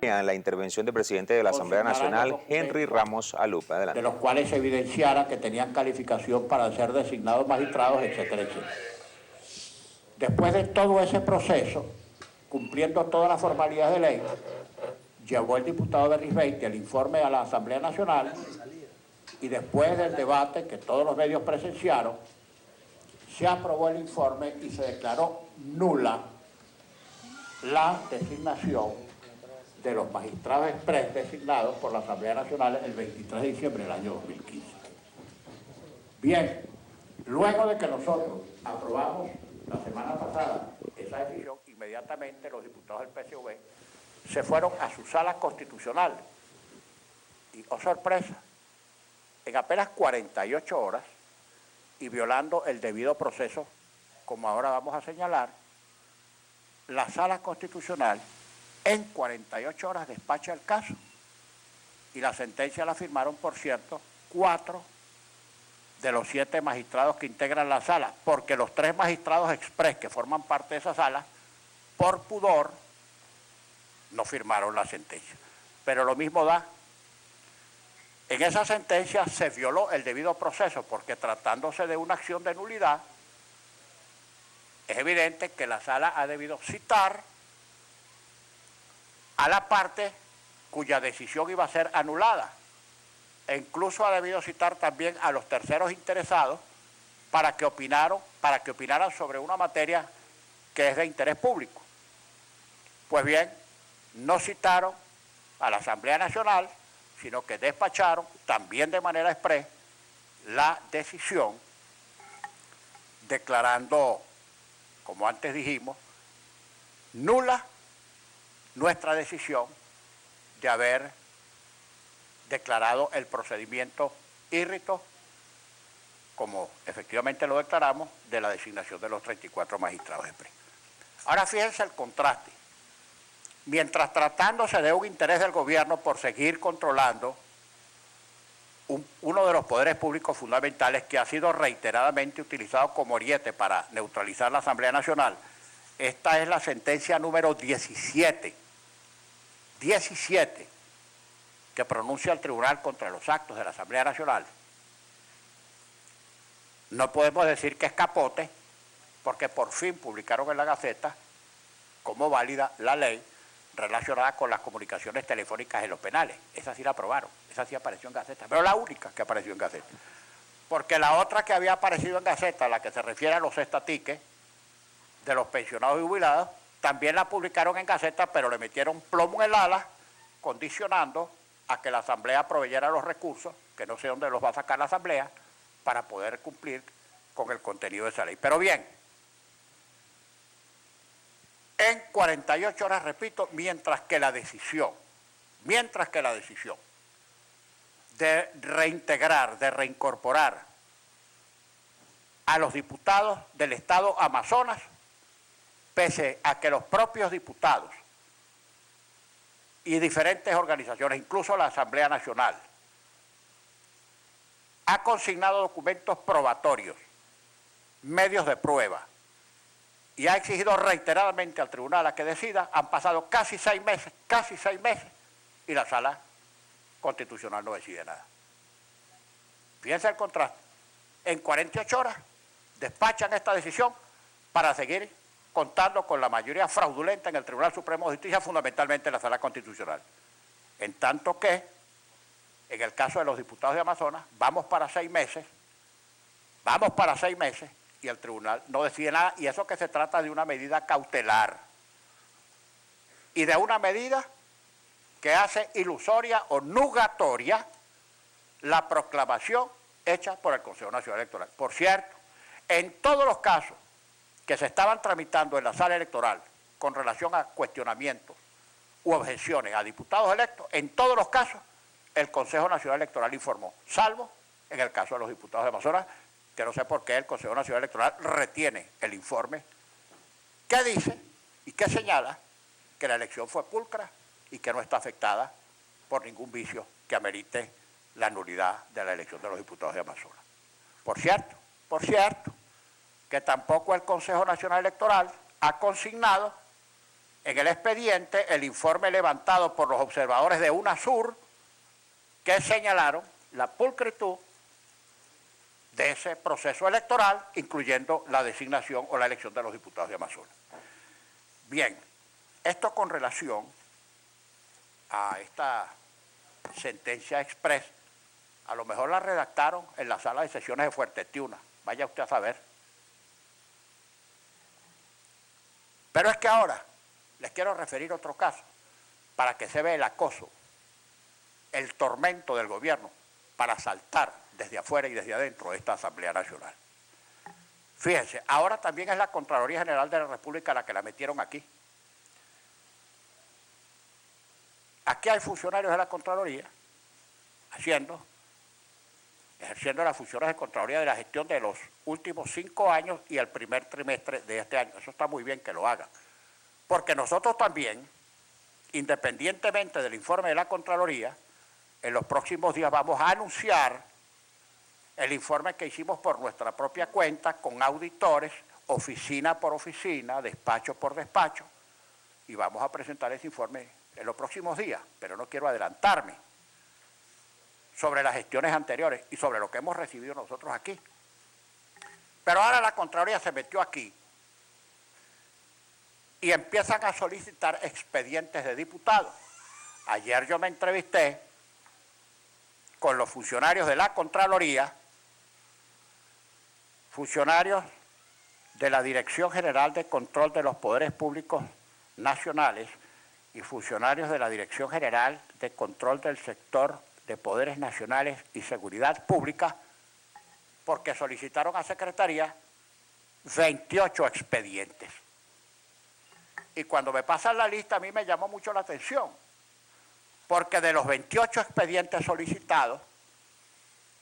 La intervención del presidente de la Asamblea Nacional, Henry Ramos Alupe. Adelante. De los cuales se evidenciara que tenían calificación para ser designados magistrados, etcétera, etcétera. Después de todo ese proceso, cumpliendo todas las formalidades de ley, llevó el diputado Berrizbeite el informe a la Asamblea Nacional y después del debate que todos los medios presenciaron, se aprobó el informe y se declaró nula la designación de los magistrados express designados por la Asamblea Nacional el 23 de diciembre del año 2015. Bien, luego de que nosotros aprobamos la semana pasada esa decisión, inmediatamente los diputados del PSV se fueron a su sala constitucional y, oh sorpresa, en apenas 48 horas y violando el debido proceso, como ahora vamos a señalar, la sala constitucional en 48 horas despacha el caso y la sentencia la firmaron, por cierto, 4 de los 7 magistrados que integran la sala, porque los 3 magistrados express que forman parte de esa sala, por pudor, no firmaron la sentencia. Pero lo mismo da. En esa sentencia se violó el debido proceso, porque tratándose de una acción de nulidad, es evidente que la sala ha debido citar a la parte cuya decisión iba a ser anulada, e incluso ha debido citar también a los terceros interesados para que opinaran sobre una materia que es de interés público. Pues bien, no citaron a la Asamblea Nacional, sino que despacharon también de manera exprés la decisión, declarando, como antes dijimos, nula nuestra decisión de haber declarado el procedimiento írrito, como efectivamente lo declaramos, de la designación de los 34 magistrados express. Ahora fíjense el contraste. Mientras tratándose de un interés del gobierno por seguir controlando uno de los poderes públicos fundamentales que ha sido reiteradamente utilizado como ariete para neutralizar la Asamblea Nacional, esta es la sentencia número 17 que pronuncia el tribunal contra los actos de la Asamblea Nacional. No podemos decir que es capote, porque por fin publicaron en la Gaceta como válida la ley relacionada con las comunicaciones telefónicas en los penales. Esa sí la aprobaron, esa sí apareció en Gaceta, pero la única que apareció en Gaceta. Porque la otra que había aparecido en Gaceta, la que se refiere a los estatiques de los pensionados y jubilados, también la publicaron en Gaceta, pero le metieron plomo en el ala, condicionando a que la Asamblea proveyera los recursos, que no sé dónde los va a sacar la Asamblea, para poder cumplir con el contenido de esa ley. Pero bien, en 48 horas, repito, mientras que la decisión de reintegrar, de reincorporar a los diputados del Estado Amazonas, pese a que los propios diputados y diferentes organizaciones, incluso la Asamblea Nacional, ha consignado documentos probatorios, medios de prueba, y ha exigido reiteradamente al tribunal a que decida, han pasado casi 6 meses, y la Sala Constitucional no decide nada. Fíjense el contraste. En 48 horas despachan esta decisión para seguir contando con la mayoría fraudulenta en el Tribunal Supremo de Justicia, fundamentalmente en la Sala Constitucional. En tanto que, en el caso de los diputados de Amazonas, vamos para 6 meses, y el tribunal no decide nada, y eso que se trata de una medida cautelar, y de una medida que hace ilusoria o nugatoria la proclamación hecha por el Consejo Nacional Electoral. Por cierto, en todos los casos que se estaban tramitando en la sala electoral con relación a cuestionamientos u objeciones a diputados electos, en todos los casos el Consejo Nacional Electoral informó, salvo en el caso de los diputados de Amazonas, que no sé por qué el Consejo Nacional Electoral retiene el informe que dice y que señala que la elección fue pulcra y que no está afectada por ningún vicio que amerite la nulidad de la elección de los diputados de Amazonas. Por cierto, que tampoco el Consejo Nacional Electoral ha consignado en el expediente el informe levantado por los observadores de UNASUR que señalaron la pulcritud de ese proceso electoral, incluyendo la designación o la elección de los diputados de Amazonas. Bien, esto con relación a esta sentencia express, a lo mejor la redactaron en la sala de sesiones de Fuerte Tiuna, vaya usted a saber. Pero es que ahora les quiero referir otro caso, para que se vea el acoso, el tormento del gobierno para saltar desde afuera y desde adentro de esta Asamblea Nacional. Fíjense, ahora también es la Contraloría General de la República la que la metieron aquí. Aquí hay funcionarios de la Contraloría ejerciendo las funciones de Contraloría de la gestión de los últimos 5 años y el primer trimestre de este año. Eso está muy bien que lo hagan. Porque nosotros también, independientemente del informe de la Contraloría, en los próximos días vamos a anunciar el informe que hicimos por nuestra propia cuenta, con auditores, oficina por oficina, despacho por despacho, y vamos a presentar ese informe en los próximos días, pero no quiero adelantarme sobre las gestiones anteriores y sobre lo que hemos recibido nosotros aquí. Pero ahora la Contraloría se metió aquí y empiezan a solicitar expedientes de diputados. Ayer yo me entrevisté con los funcionarios de la Contraloría, funcionarios de la Dirección General de Control de los Poderes Públicos Nacionales y funcionarios de la Dirección General de Control del Sector de Poderes Nacionales y Seguridad Pública, porque solicitaron a Secretaría 28 expedientes. Y cuando me pasan la lista a mí me llamó mucho la atención, porque de los 28 expedientes solicitados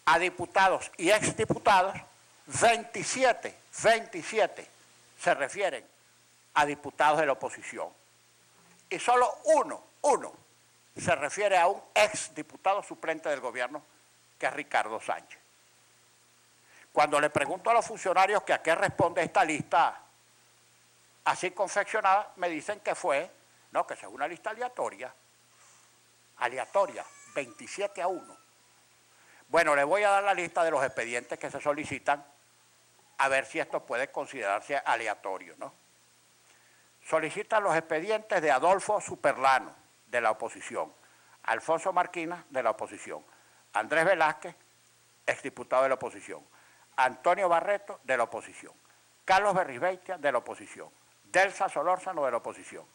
a diputados y exdiputados, 27 se refieren a diputados de la oposición. Y solo uno se refiere a un exdiputado suplente del gobierno, que es Ricardo Sánchez. Cuando le pregunto a los funcionarios que a qué responde esta lista así confeccionada, me dicen que que es una lista aleatoria, 27-1. Bueno, le voy a dar la lista de los expedientes que se solicitan, a ver si esto puede considerarse aleatorio, ¿no? Solicitan los expedientes de Adolfo Superlano, de la oposición, Alfonso Marquina, de la oposición, Andrés Velázquez, exdiputado de la oposición, Antonio Barreto, de la oposición, Carlos Berrizbeitia, de la oposición, Delsa Solórzano, de la oposición,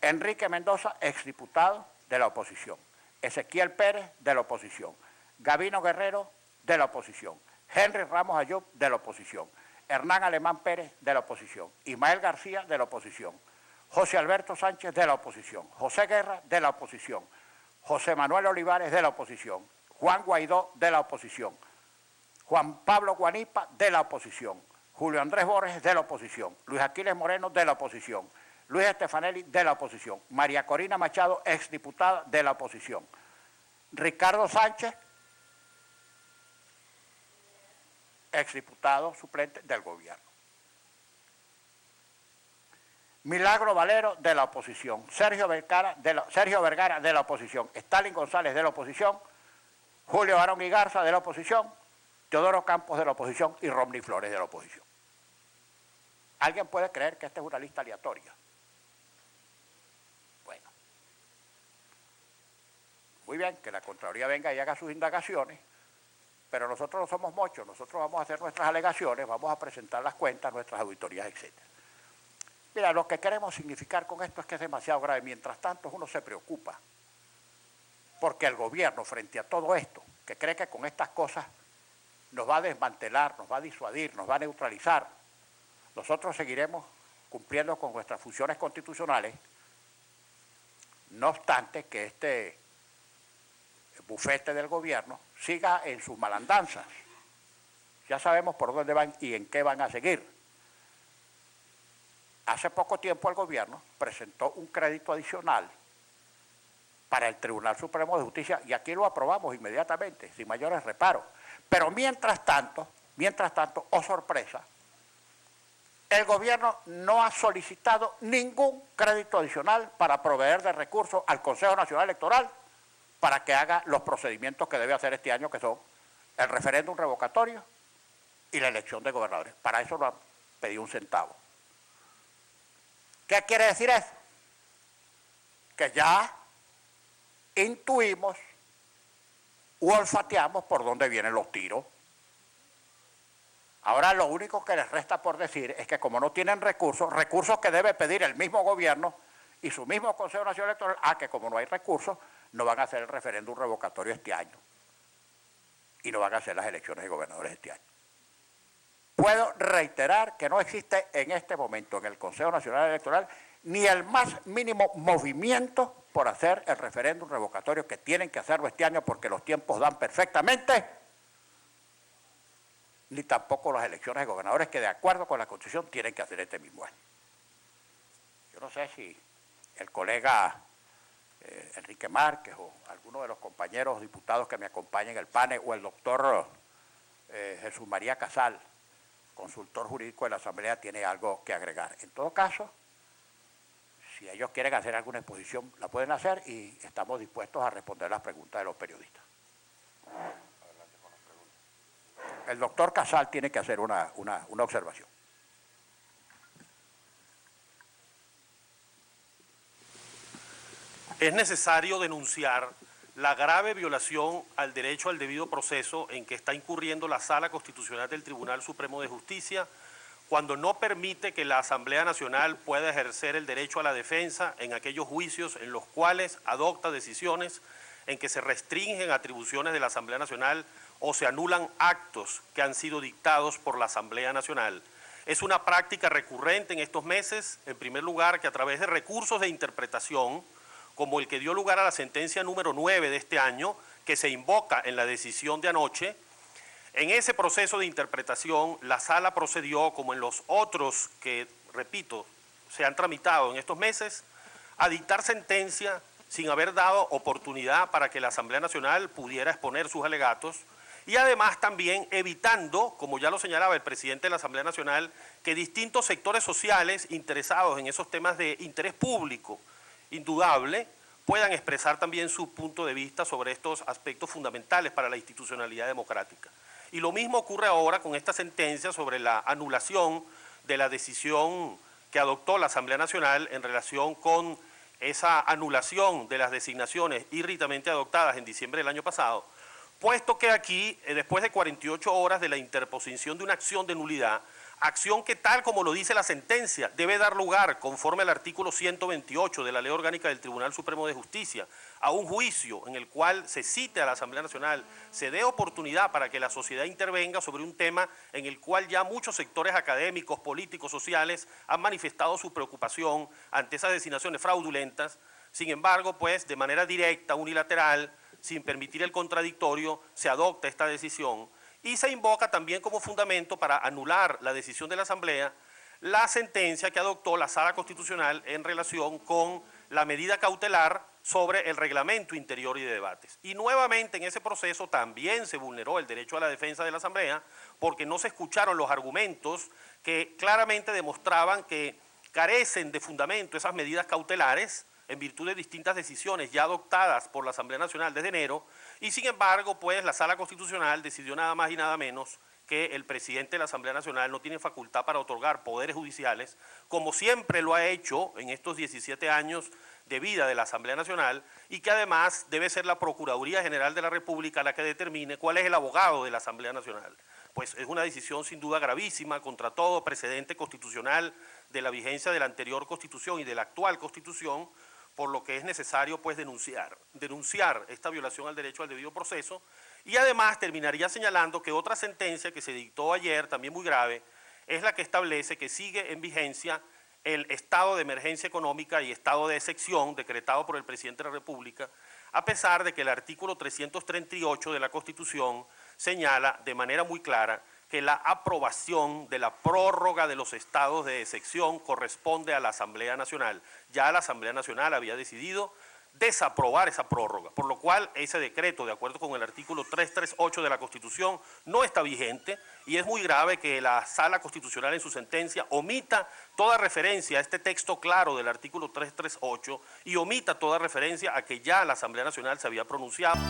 Enrique Mendoza, exdiputado de la oposición, Ezequiel Pérez, de la oposición, Gabino Guerrero, de la oposición, Henry Ramos Ayub, de la oposición, Hernán Alemán Pérez, de la oposición, Ismael García, de la oposición, José Alberto Sánchez, de la oposición, José Guerra, de la oposición, José Manuel Olivares, de la oposición, Juan Guaidó, de la oposición, Juan Pablo Guanipa, de la oposición, Julio Andrés Borges, de la oposición, Luis Aquiles Moreno, de la oposición, Luis Estefanelli, de la oposición, María Corina Machado, exdiputada, de la oposición, Ricardo Sánchez, exdiputado suplente del gobierno, Milagro Valero, de la oposición, Sergio Vergara, de la oposición, Stalin González, de la oposición, Julio Barón y Garza, de la oposición, Teodoro Campos, de la oposición, y Romney Flores, de la oposición. ¿Alguien puede creer que esta es una lista aleatoria? Bueno, muy bien, que la Contraloría venga y haga sus indagaciones, pero nosotros no somos mochos, nosotros vamos a hacer nuestras alegaciones, vamos a presentar las cuentas, nuestras auditorías, etc. Mira, lo que queremos significar con esto es que es demasiado grave. Mientras tanto, uno se preocupa, porque el gobierno, frente a todo esto, que cree que con estas cosas nos va a desmantelar, nos va a disuadir, nos va a neutralizar, nosotros seguiremos cumpliendo con nuestras funciones constitucionales, no obstante que este bufete del gobierno siga en sus malandanzas. Ya sabemos por dónde van y en qué van a seguir. Hace poco tiempo el gobierno presentó un crédito adicional para el Tribunal Supremo de Justicia y aquí lo aprobamos inmediatamente, sin mayores reparos. Pero mientras tanto, oh sorpresa, el gobierno no ha solicitado ningún crédito adicional para proveer de recursos al Consejo Nacional Electoral para que haga los procedimientos que debe hacer este año, que son el referéndum revocatorio y la elección de gobernadores. Para eso no han pedido un centavo. ¿Qué quiere decir eso? Que ya intuimos u olfateamos por dónde vienen los tiros. Ahora lo único que les resta por decir es que como no tienen recursos que debe pedir el mismo gobierno y su mismo Consejo Nacional Electoral, que como no hay recursos, no van a hacer el referéndum revocatorio este año y no van a hacer las elecciones de gobernadores este año. Puedo reiterar que no existe en este momento en el Consejo Nacional Electoral ni el más mínimo movimiento por hacer el referéndum revocatorio, que tienen que hacerlo este año porque los tiempos dan perfectamente, ni tampoco las elecciones de gobernadores que de acuerdo con la Constitución tienen que hacer este mismo año. Yo no sé si el colega Enrique Márquez o alguno de los compañeros diputados que me acompañan en el panel o el doctor Jesús María Casal, consultor jurídico de la Asamblea, tiene algo que agregar. En todo caso, si ellos quieren hacer alguna exposición, la pueden hacer y estamos dispuestos a responder las preguntas de los periodistas. Adelante con las preguntas. El doctor Casal tiene que hacer una observación. Es necesario denunciar la grave violación al derecho al debido proceso en que está incurriendo la Sala Constitucional del Tribunal Supremo de Justicia cuando no permite que la Asamblea Nacional pueda ejercer el derecho a la defensa en aquellos juicios en los cuales adopta decisiones en que se restringen atribuciones de la Asamblea Nacional o se anulan actos que han sido dictados por la Asamblea Nacional. Es una práctica recurrente en estos meses, en primer lugar, que a través de recursos de interpretación, como el que dio lugar a la sentencia número 9 de este año, que se invoca en la decisión de anoche, en ese proceso de interpretación la Sala procedió, como en los otros que, repito, se han tramitado en estos meses, a dictar sentencia sin haber dado oportunidad para que la Asamblea Nacional pudiera exponer sus alegatos y además también evitando, como ya lo señalaba el presidente de la Asamblea Nacional, que distintos sectores sociales interesados en esos temas de interés público indudable puedan expresar también su punto de vista sobre estos aspectos fundamentales para la institucionalidad democrática. Y lo mismo ocurre ahora con esta sentencia sobre la anulación de la decisión que adoptó la Asamblea Nacional en relación con esa anulación de las designaciones irritamente adoptadas en diciembre del año pasado, puesto que aquí, después de 48 horas de la interposición de una acción de nulidad, acción que tal como lo dice la sentencia debe dar lugar, conforme al artículo 128 de la Ley Orgánica del Tribunal Supremo de Justicia, a un juicio en el cual se cite a la Asamblea Nacional, se dé oportunidad para que la sociedad intervenga sobre un tema en el cual ya muchos sectores académicos, políticos, sociales han manifestado su preocupación ante esas designaciones fraudulentas. Sin embargo, pues de manera directa, unilateral, sin permitir el contradictorio, se adopta esta decisión y se invoca también como fundamento para anular la decisión de la Asamblea la sentencia que adoptó la Sala Constitucional en relación con la medida cautelar sobre el reglamento interior y de debates. Y nuevamente en ese proceso también se vulneró el derecho a la defensa de la Asamblea porque no se escucharon los argumentos que claramente demostraban que carecen de fundamento esas medidas cautelares en virtud de distintas decisiones ya adoptadas por la Asamblea Nacional desde enero, y sin embargo, pues la Sala Constitucional decidió nada más y nada menos que el presidente de la Asamblea Nacional no tiene facultad para otorgar poderes judiciales, como siempre lo ha hecho en estos 17 años de vida de la Asamblea Nacional, y que además debe ser la Procuraduría General de la República la que determine cuál es el abogado de la Asamblea Nacional. Pues es una decisión sin duda gravísima contra todo precedente constitucional de la vigencia de la anterior Constitución y de la actual Constitución, por lo que es necesario pues denunciar esta violación al derecho al debido proceso, y además terminaría señalando que otra sentencia que se dictó ayer, también muy grave, es la que establece que sigue en vigencia el estado de emergencia económica y estado de excepción decretado por el presidente de la República, a pesar de que el artículo 338 de la Constitución señala de manera muy clara que la aprobación de la prórroga de los estados de excepción corresponde a la Asamblea Nacional. Ya la Asamblea Nacional había decidido desaprobar esa prórroga, por lo cual ese decreto, de acuerdo con el artículo 338 de la Constitución, no está vigente y es muy grave que la Sala Constitucional en su sentencia omita toda referencia a este texto claro del artículo 338 y omita toda referencia a que ya la Asamblea Nacional se había pronunciado.